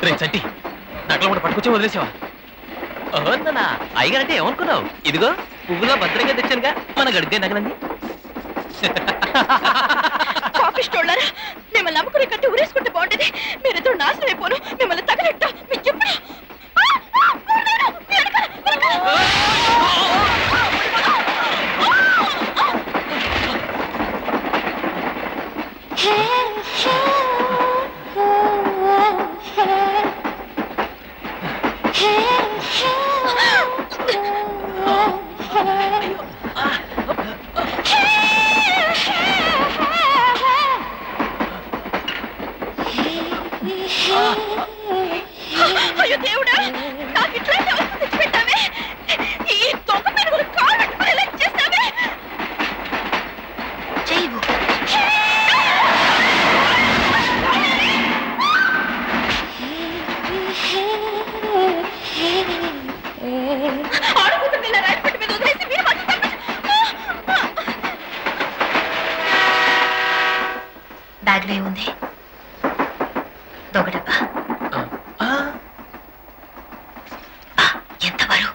రే చట్టి నగలు కూడా పట్టుకొచ్చి వదిలేసావా? అవునా అయ్యగారంటే ఏమనుకున్నావు? ఇదిగో పువ్వులో భద్రంగా తెచ్చానుగా మన గడితే నగలండి. పాపిష్టోళ్ళారా, మిమ్మల్ని నమ్ముకునే కట్టి ఉరేసుకుంటే బాగుండేది. మీరిద్దరు నాశనం అయిపోను. మిమ్మల్ని తగలెట్టా మీకు చెప్పు. అయ్యో దేవుడా, నాకు ఇట్లాంటి అవస్థ తెచ్చిపెట్టావే. ఈ దొంగ పెరుగులు కాలు పట్టుకునేలా చేస్తావే. చేయవు. ఆడుకుంటుంది ఇలా రైలు పెట్టి మీద వదిలేసి మీరు మాత్రం బ్యాగ్లో ఏముంది? దొంగడబ్బా. ఎంత బరువు!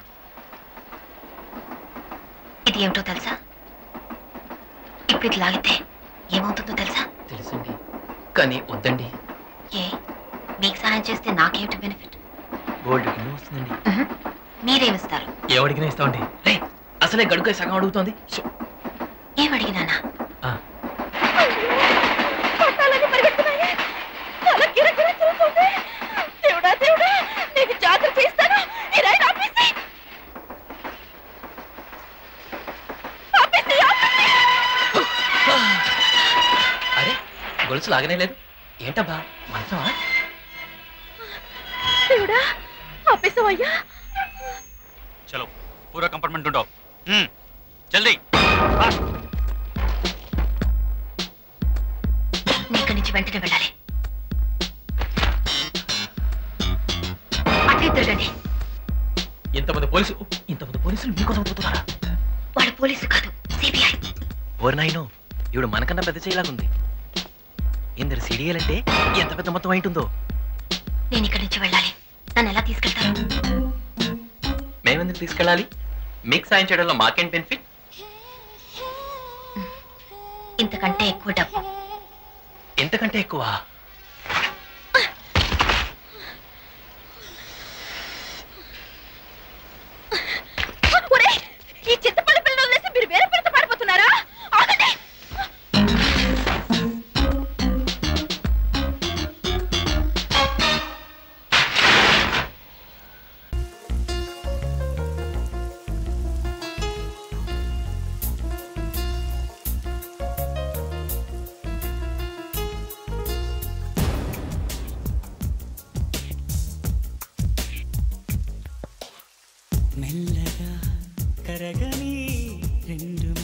ఇది ఏమిటో తెలుసా? ఇప్పుడు ఇది లాగితే ఏమవుతుందో తెలుసా? తెలుసండి, కానీ వద్దండి. ఏ, మీకు సహాయం చేస్తే నాకేమిటి బెనిఫిట్? గోల్డ్ కింద వస్తుందండి. మీరేమిస్తారు? ఏమడిగినా ఇస్తామండి. రే అసలే గడుక సగం అడుగుతోంది. ఏమడిగినానా? దేవుడా దేవుడా, నీకు జాగ్రత్త చేస్తాను. ఈ రైలు ఆపేసి అరే గొలుసు లాగనే లేదు. ఏంటబ్బా మనసమా? దేవుడా ఆపేసావయ్యా. చలో పూరా కంపార్ట్మెంట్ ఉంటావు. జల్దీ ఇక్కడి నుంచి వెంటనే వెళ్ళాలి. అట్లే తిరగండి. ఇంతమంది పోలీసులు మీకోసం పోతున్నారా? వాడు పోలీసు కాదు, సిబిఐ. ఓరి నాయనో, ఇవిడు మనకన్నా పెద్ద చేయలాగుంది. ఇందరు సిడిఎలంటే ఎంత పెద్ద మొత్తం అయింటుందో. నేను ఇక్కడి నుంచి వెళ్ళాలి. నన్ను ఎలా తీసుకెళ్తారు? మేమెందుకు తీసుకెళ్ళాలి? మీకు సాయం చేయడంలో మాకేం బెనిఫిట్? ఇంతకంటే ఎక్కువ డబ్బు. ఎంతకంటే ఎక్కువ? ఈ చింతపల్లి పిల్లలు వదిలేసి మీరు వేరే పిల్లతో పారిపోతున్నారా? ఆగండి. మెల్లగా కరగని రెండు